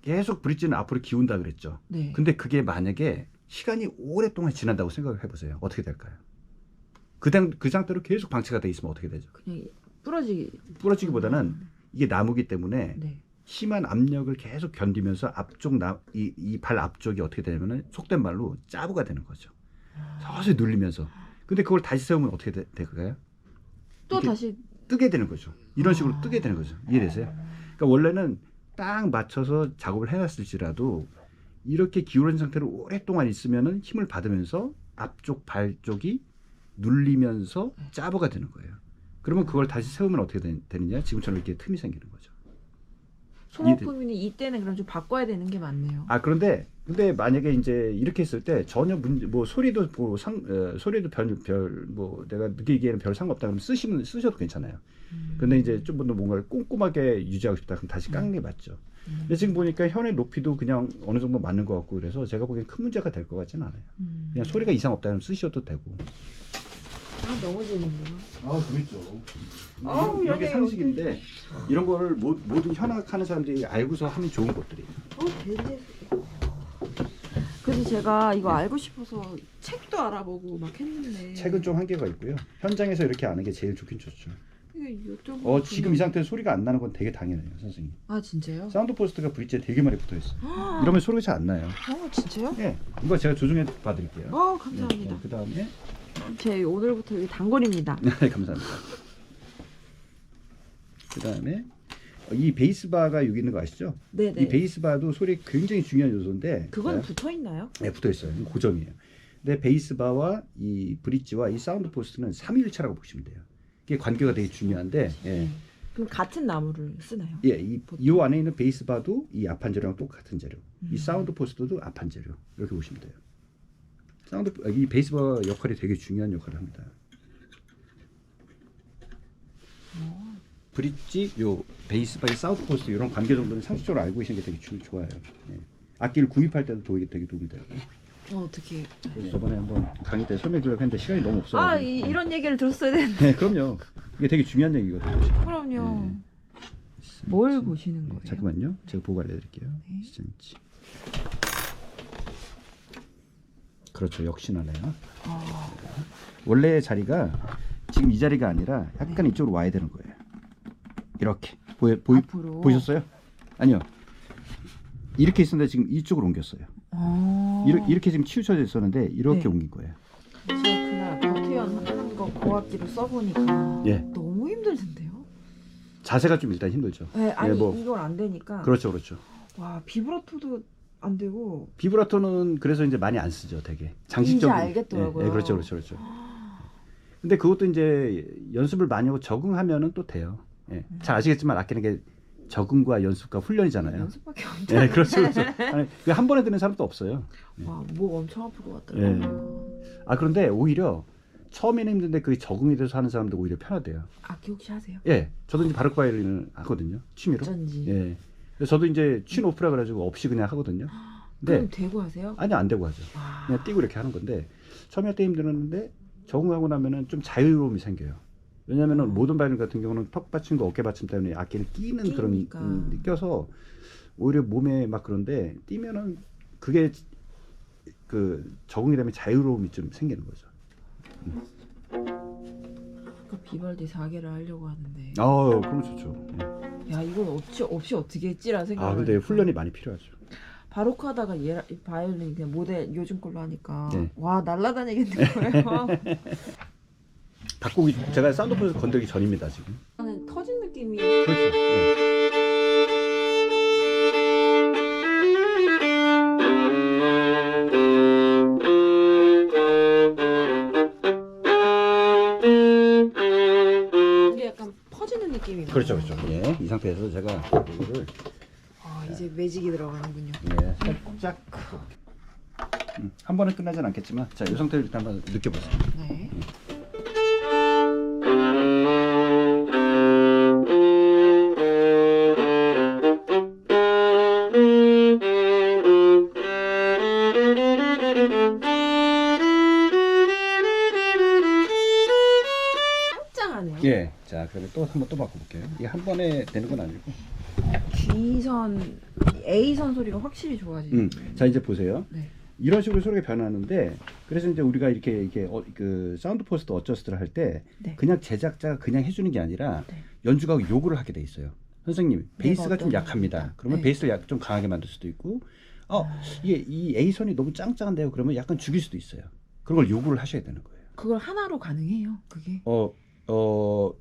계속 브릿지는 앞으로 기운다 그랬죠. 네. 근데 그게 만약에 시간이 오랫동안 지난다고 생각을 해보세요. 어떻게 될까요? 그 상태로 계속 방치가 돼 있으면 어떻게 되죠? 그냥 부러지기보다는 이게 나무기 때문에 네. 심한 압력을 계속 견디면서 이 발 앞쪽이 어떻게 되냐면은 속된 말로 짜부가 되는 거죠. 서서히 눌리면서. 근데 그걸 다시 세우면 어떻게 될까요? 또 이렇게 다시 뜨게 되는 거죠. 이런 식으로 뜨게 되는 거죠. 이해되세요? 그러니까 원래는 딱 맞춰서 작업을 해놨을지라도 이렇게 기울어진 상태로 오랫동안 있으면은 힘을 받으면서 앞쪽 발 쪽이 눌리면서 짜부가 되는 거예요. 그러면 그걸 다시 세우면 어떻게 되느냐? 지금처럼 이렇게 틈이 생기는 거죠. 소모품이는 이때는 그럼 좀 바꿔야 되는 게 맞네요. 아 근데 만약에 이제 이렇게 했을 때 전혀 문제 뭐 소리도 소리도 별 뭐 내가 느끼기에는 별 상관없다 그러면 쓰셔도 괜찮아요. 근데 이제 좀 더 뭔가를 꼼꼼하게 유지하고 싶다 그럼 다시 깎는 게 맞죠. 근데 지금 보니까 현의 높이도 그냥 어느 정도 맞는 것 같고 그래서 제가 보기엔 큰 문제가 될 것 같지는 않아요. 그냥 소리가 이상 없다 그러면 쓰셔도 되고. 아 넘어지는구나. 아 그렇죠. 이런 게 연예인 상식인데 이런 거를 모든 현악하는 사람들이 알고서 하면 좋은 것들이에요. 벤제. 그래서 제가 이거 알고 싶어서 책도 알아보고 막 했는데. 책은 좀 한계가 있고요. 현장에서 이렇게 아는 게 제일 좋긴 좋죠. 이거 지금 이 상태에서 소리가 안 나는 건 되게 당연해요, 선생님. 아 진짜요? 사운드 포스트가 브릿지에 되게 많이 붙어 있어요. 이러면 소리가 잘 안 나요. 진짜요? 예, 이거 제가 조정해 봐드릴게요. 감사합니다. 그 다음에 제 오늘부터 여기 단골입니다. 네, 감사합니다. 그 다음에 이 베이스 바가 여기 있는 거 아시죠? 네네. 이 베이스 바도 소리에 굉장히 중요한 요소인데. 그건 자, 붙어 있나요? 네, 붙어 있어요. 고정이에요. 근데 베이스 바와 이 브릿지와 이 사운드 포스트는 삼위일체라고 보시면 돼요. 이게 관계가 되게 중요한데. 예. 그럼 같은 나무를 쓰나요? 예, 이 안에 있는 베이스 바도 이 앞판 재료랑 똑같은 재료. 이 사운드 포스트도 앞판 재료. 이렇게 보시면 돼요. 이 베이스 바 역할이 되게 중요한 역할을 합니다. 브릿지, 요 베이스 바, 사운드 포스트 이런 관계 정도는 상식적으로 알고 계시는 게 되게 좋아요. 예. 악기를 구입할 때도 되게 도움이 되고. 어떻게? 그래서 저번에 한번 강의 때 설명드리려고 했는데 시간이 너무 없어요. 이런 얘기를 들었어야 되는데. 네, 그럼요. 이게 되게 중요한 얘기거든요. 그럼요. 네. 뭘 보시는 거예요? 잠깐만요. 제가 보고 알려드릴게요. 네. 10cm. 그렇죠. 역시나네요. 원래 자리가 지금 이 자리가 아니라 약간 이쪽으로 와야 되는 거예요. 이렇게 앞으로. 보셨어요? 아니요. 이렇게 있었는데 지금 이쪽으로 옮겼어요. 이렇게 지금 치우쳐져 있었는데 이렇게 네. 옮긴 거예요. 제가 그날 버티언 하는 거 고압기로 써보니까 예. 너무 힘들던데요? 자세가 좀 일단 힘들죠. 네, 아니 뭐. 이걸 안 되니까. 그렇죠. 와 비브라토도 안 되고. 비브라토는 그래서 이제 많이 안 쓰죠, 되게. 장식적으로. 이제 알겠더라고요. 예, 그렇죠. 근데 그것도 이제 연습을 많이 하고 적응하면은 또 돼요. 예. 잘 아시겠지만 악기는 게 적응과 연습과 훈련이잖아요. 연습밖에 없잖아요. 예, 그렇죠. 아니, 한 번에 듣는 사람도 없어요. 목 엄청 아플 것 같더라고요. 아 그런데 오히려 처음에는 힘든데 그게 적응이 돼서 하는 사람도 오히려 편하대요. 악기 혹시 하세요? 예, 저도 이제 바로크 바이올린을 하거든요, 취미로. 어쩐지. 예, 그래서 저도 이제 чин 오프라 그래가지고 없이 그냥 하거든요. 그럼 대고 하세요? 아니 안 되고 하죠. 그냥 띄고 이렇게 하는 건데 처음에 할 때 힘들었는데 적응하고 나면은 좀 자유로움이 생겨요. 왜냐면은 모든 바이올린 같은 경우는 턱 받침과 어깨 받침 때문에 악기를 끼는 그런 껴서 오히려 몸에 막 그런데 뛰면은 그게 그 적응이 되면 자유로움이 좀 생기는 거죠. 그 비발디 4개를 하려고 하는데 그럼 좋죠. 야 이건 없이 어떻게 했지라는 생각을 근데 하니까. 훈련이 많이 필요하죠. 바로크 하다가 바이올린 그냥 모델 요즘 걸로 하니까 네. 와 날라다니겠는 거예요. 닭고기 제가 사운드포스 건들기 전입니다 지금. 저는 터진 느낌이 그렇죠. 이게 약간 퍼지는 느낌이 그렇죠. 예, 이 상태에서 제가 이거를 이제 매직이 들어가는군요. 살짝 한 번에 끝나진 않겠지만 자, 이 상태를 일단 한번 느껴보세요. 네. 짱짱하네요. 예, 자 그러면 또 한번 또 바꿔볼게요. 이게 한 번에 되는 건 아니고. D선, A선 소리가 확실히 좋아지네요. 자 이제 보세요. 네. 이런 식으로 소리가 변하는데 그래서 이제 우리가 이렇게 그 사운드 포스트 어저스트를 할 때 네. 그냥 제작자가 그냥 해주는 게 아니라 네. 연주가가 요구를 하게 돼 있어요. 선생님 베이스가 좀 어떤 약합니다. 겁니까? 그러면 네. 베이스를 좀 강하게 만들 수도 있고 이게 이 A 선이 너무 짱짱한데요. 그러면 약간 죽일 수도 있어요. 그런 걸 요구를 하셔야 되는 거예요. 그걸 하나로 가능해요, 그게?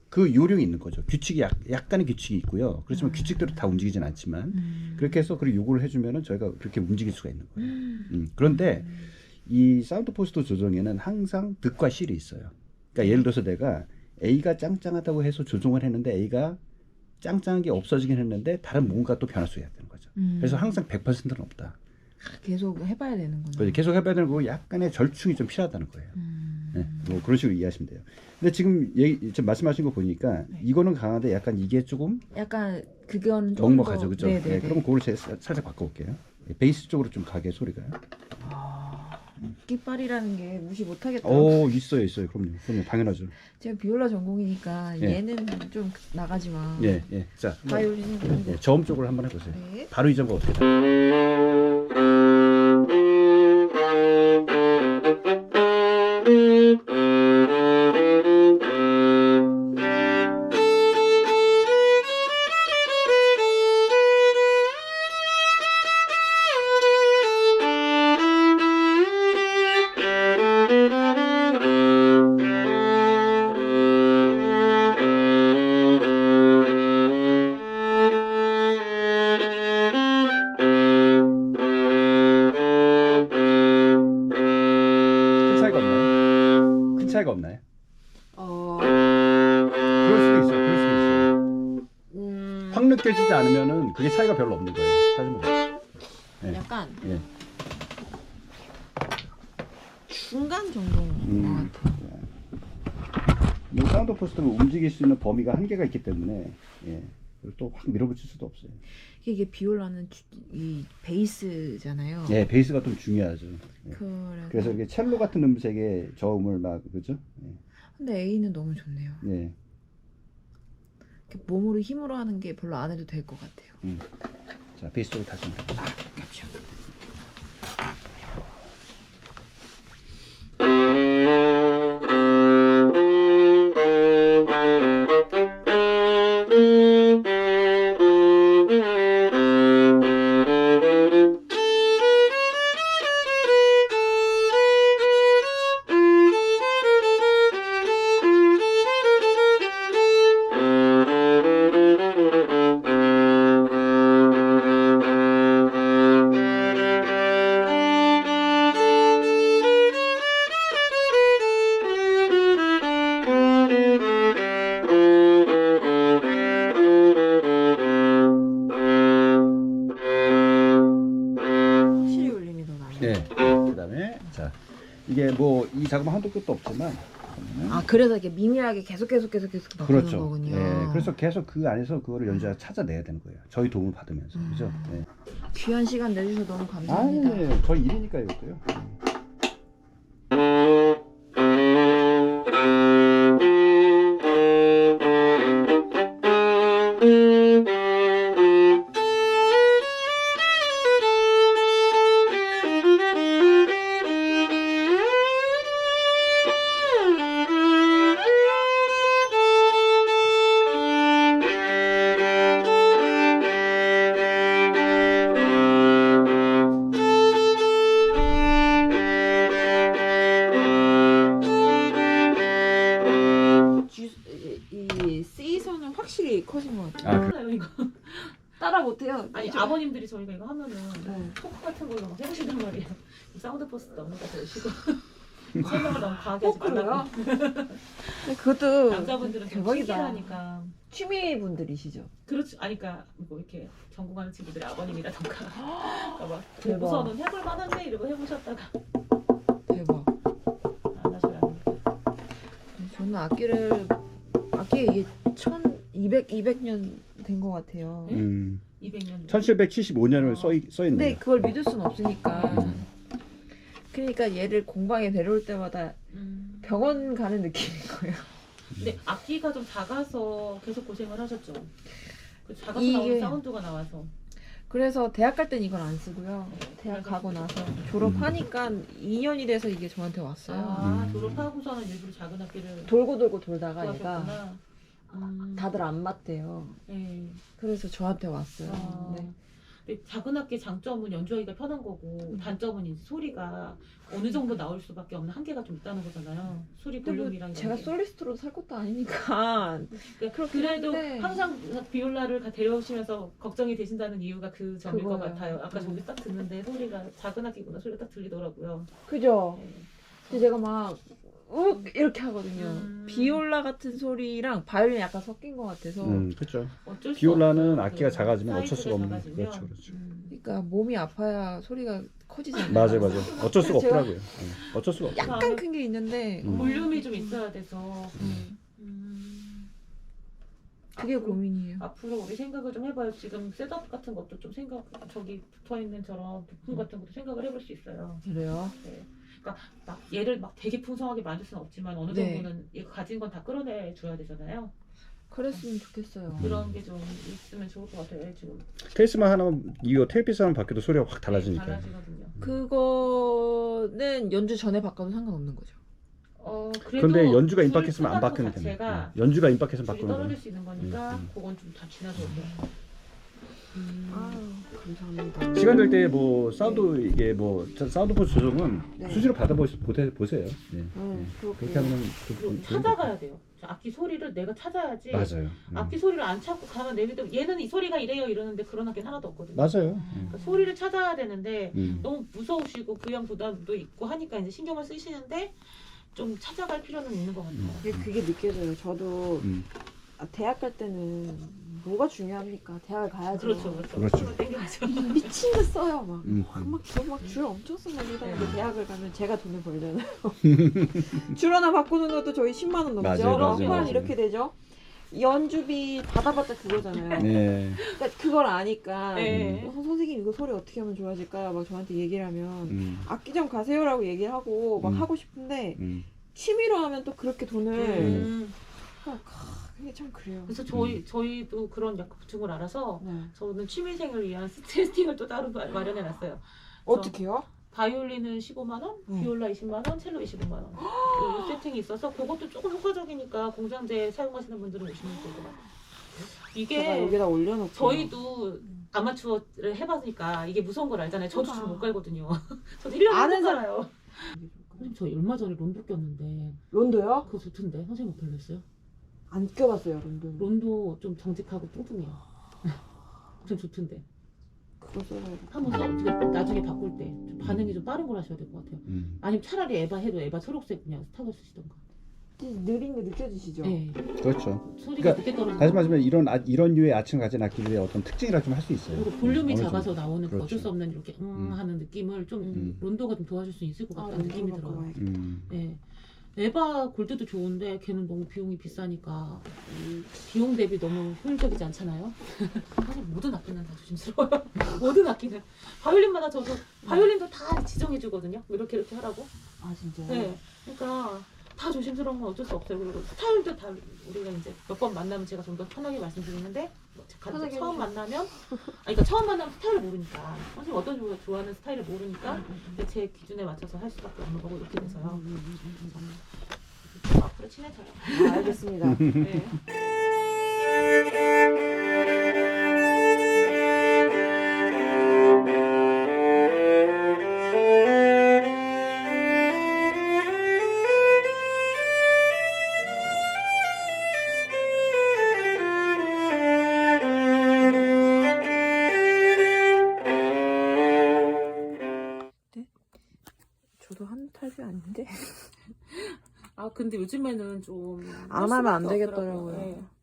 그 요령이 있는 거죠. 규칙이 약간의 규칙이 있고요. 그렇지만 규칙대로 다 움직이진 않지만 그렇게 해서 그걸 요구를 해주면은 저희가 그렇게 움직일 수가 있는 거예요. 그런데 이 사운드 포스트 조정에는 항상 득과 실이 있어요. 그러니까 예를 들어서 내가 A가 짱짱하다고 해서 조정을 했는데 A가 짱짱한 게 없어지긴 했는데 다른 뭔가 또 변화 수가 되는 거죠. 그래서 항상 100%는 없다. 계속 해봐야 되는구나. 그래서 계속 해봐야 되는 거고 약간의 절충이 좀 필요하다는 거예요. 네, 뭐 그런 식으로 이해하시면 돼요. 근데 지금 지금 말씀하신 거 보니까 네. 이거는 강한데 약간 이게 조금 약간 그건 좀 먹먹하죠, 더- 그죠? 네네네. 네, 그럼 그걸 살짝 바꿔볼게요. 베이스 쪽으로 좀 가게 소리가요. 깃발이라는 게 무시 못하겠다. 있어요. 그럼요, 당연하죠. 제가 비올라 전공이니까 예. 얘는 좀 나가지만 예. 자, 바이올린은 그런 거. 저음 쪽으로 한번 해보세요. 네. 바로 이 점가 어떻게 돼? 큰 차이가 없나요? 그럴 수도 있어요. 확 느껴지지 않으면은 그게 차이가 별로 없는 거예요. 사실 뭐. 네. 약간 예. 중간 정도인 것 같아요. 이 사운드 포스트는 움직일 수 있는 범위가 한계가 있기 때문에 또 확 밀어붙일 수도 없어요. 이게 비올라는 이 베이스잖아요. 예, 베이스가 좀 중요하죠. 예. 그래서 그래서 이게 첼로 같은 음색의 저음을 막 그죠? 근데 A는 너무 좋네요. 예. 이렇게 몸으로 힘으로 하는 게 별로 안 해도 될 것 같아요. 자, 베이스 쪽으로 다시 한번. 그렇죠. 확실히 울림이 더 나네요. 네. 그다음에 자, 이게 뭐 이 작업은 한도 끝도 없지만 그래서 이렇게 미묘하게 계속 바꾸는 그렇죠. 거군요. 예. 그래서 계속 그 안에서 그거를 연주자가 찾아내야 되는 거예요. 저희 도움을 받으면서. 그죠? 네. 귀한 시간 내주셔서 너무 감사합니다. 저희 일이니까요, 이것도요. 것 같아요. 아, 몰라요 이거. 따라 못해요. 아니 아버님들이 저희가 이거 하면은 네. 토크 같은 걸로 막 해보시단 말이에요. 사운드 포스 너무 다 되시고 설명을 너무 과하게 하지 그래요? 말라고. 근데 그것도 남자분들은 좀 대박이다. 하니까. 취미 분들이시죠? 그렇지. 아니 그러니까 뭐 이렇게 전공하는 친구들의 아버님이라던가 그러니까 막 대박. 보고서는 해볼 만한데 이러고 해보셨다가 대박. 안 하셔야 합니다. 저는 악기 이게 200년 된 것 같아요. 네? 음. 200년. 1775년을 써 근데 있네요. 그걸 믿을 수는 없으니까. 음. 그러니까 얘를 공방에 데려올 때마다 병원 가는 느낌인 거예요. 근데 악기가 좀 작아서 계속 고생을 하셨죠. 그 작아서 이게- 나오는 사운드가 나와서. 그래서 대학 갈 땐 이걸 안 쓰고요. 대학 가고 나서 졸업하니까 2년이 돼서 이게 저한테 왔어요. 아 졸업하고서는 일부러 작은 악기를 돌고 돌고 돌다가 얘가 구하셨구나. 다들 안 맞대요. 네. 그래서 저한테 왔어요. 아. 네. 근데 작은 악기 장점은 연주하기가 편한 거고 단점은 이제 소리가 어느 정도 나올 수밖에 없는 한계가 좀 있다는 거잖아요. 소리 근데 뭐 볼륨이랑 제가 이런 게. 솔리스트로 살 것도 아니니까. 그러니까 그렇긴 그래도 한데. 항상 비올라를 데려오시면서 걱정이 되신다는 이유가 그 점일 것 그거예요. 같아요. 아까 음. 저기 딱 듣는데 소리가 작은 악기구나 소리가 딱 들리더라고요. 그죠? 네. 근데 제가 막 이렇게 하거든요. 음. 비올라 같은 소리랑 바이올린 약간 섞인 것 같아서. 그렇죠. 어쩔 수 비올라는 없어요. 악기가 그 작아지면 어쩔 사이즈가 수가 없는. 작아지면. 그렇죠, 그렇죠. 그러니까 몸이 아파야 소리가 커지잖아요. 맞아요. 어쩔 수가 제가- 없더라고요. 어쩔 수가 없어. 약간 큰 게 있는데 볼륨이 좀 있어야 돼서. 음, 음. 그게 앞으로- 고민이에요. 앞으로 우리 생각을 좀 해봐요. 지금 셋업 같은 것도 좀 저기 붙어 있는 저런 부품 같은 것도 생각을 해볼 수 있어요. 그래요? 네. 그러니까 막 얘를 막 되게 풍성하게 만들 수는 없지만 어느 네. 정도는 얘가 가진 건 다 끌어내 줘야 되잖아요. 그랬으면 좋겠어요. 그런 게 좀 있으면 좋을 것 같아요. 얘 지금 케이스만 하나면 이거 테이프스 하나 바뀌어도 소리가 확 달라지니까. 달라지거든요. 그거는 연주 전에 바꿔도 상관없는 거죠. 그래도 근데 연주가 줄 임박했으면 안 수가 바뀌는 것 되네. 자체가 연주가 임박했으면 줄이 바꾸는 떨어질 거네. 수 있는 거니까 그건 좀 다 지나서 올게요. 아유, 감사합니다. 시간 될 때 뭐 사운드 이게 뭐 사운드 포스 조정은 네. 수시로 받아보세요. 네. 그렇게 하면 그리고 좋은 찾아가야 돼요. 저 악기 소리를 내가 찾아야지. 맞아요. 악기 소리를 안 찾고 가면 내비도 얘는 이 소리가 이래요 이러는데 그런 악기는 하나도 없거든요. 맞아요. 그러니까 소리를 찾아야 되는데 음. 너무 무서우시고 부양 부담도 있고 하니까 이제 신경을 쓰시는데 좀 찾아갈 필요는 있는 것 같아요. 그게 느껴져요. 저도 음. 대학 갈 때는 뭐가 중요합니까? 대학을 가야죠. 그렇죠. 그렇죠. 힘을 땡겨야죠. 미친 듯 써요 막. 음. 줄 엄청 쓴답니다. 네. 근데 대학을 가면 제가 돈을 벌잖아요. 줄 하나 바꾸는 것도 저희 10만 원 넘죠. 맞아요, 한 이렇게 되죠. 연주비 받아봤자 그거잖아요. 네. 그러니까 그걸 아니까 네. 선생님 이거 소리 어떻게 하면 좋아질까요? 막 저한테 얘기를 하면 악기점 가세요라고 얘기를 하고 막 음. 하고 싶은데 음. 취미로 하면 또 그렇게 돈을 그게 참 그래요. 그래서 저희도 그런 약간 부충을 알아서 네. 저는 취미생을 위한 테스팅을 또 따로 마련해 놨어요. 어떻게요? 바이올린은 15만 원, 비올라 20만 원, 첼로 25만 원. 그 세팅이 있어서 그것도 조금 효과적이니까 공장제 사용하시는 분들은 오시면 될 것 같아요. 제가 이게 여기다 올려놓고 저희도 아마추어를 해봐니까 이게 무서운 걸 알잖아요. 저도 그러니까. 줄 못 갈거든요. 저도 1년에 아는 한번 갈아요. 선생님 저 얼마 전에 론도 꼈는데 론도요? 그거 좋던데 선생님 별로였어요? 안 껴봤어요 론도. 론도 좀 정직하고 뚱뚱해요. 좀 좋던데. 그거 써야겠다. 한번 어떻게 나중에 바꿀 때 좀 반응이 좀 다른 걸 하셔야 될 것 같아요. 아니면 차라리 에바 해도 에바 초록색 그냥 스탁을 쓰시던가. 느린 게 느껴지시죠? 네. 그렇죠. 소리가 그러니까 늦게 떨어지는 다시 말하면 이런 류의 아층을 가진 악기들의 어떤 특징이라 좀 할 수 있어요. 그리고 볼륨이 어느 작아서 정도. 나오는 그 그렇죠. 어쩔 수 없는 이렇게 하는 느낌을 좀 론도가 좀 도와줄 수 있을 것 같다는 느낌이 들어요. 네. 에바 골드도 좋은데 걔는 너무 비용이 비싸니까 비용 대비 너무 효율적이지 않잖아요. 사실 모든 악기는 다 조심스러워요. 모든 악기는 바이올린마다 저도 바이올린도 다 지정해주거든요. 이렇게 하라고. 아 진짜요? 네. 그러니까 다 조심스러운 건 어쩔 수 없어요. 그리고 스타일도 다 우리가 이제 몇 번 만나면 제가 좀 더 편하게 말씀드리는데 편하게 처음 해주세요. 만나면 그러니까 처음 만나면 스타일을 모르니까 선생님 어떤 좋아하는 스타일을 모르니까 근데 제 기준에 맞춰서 할 수밖에 없는 거고 이렇게 돼서요. 앞으로 친해져요. 아, 알겠습니다. 네. 탈비 아닌데? 아 근데 요즘에는 좀 안 할 하면 안 수밖에 되겠더라고요. 없더라고요. 예.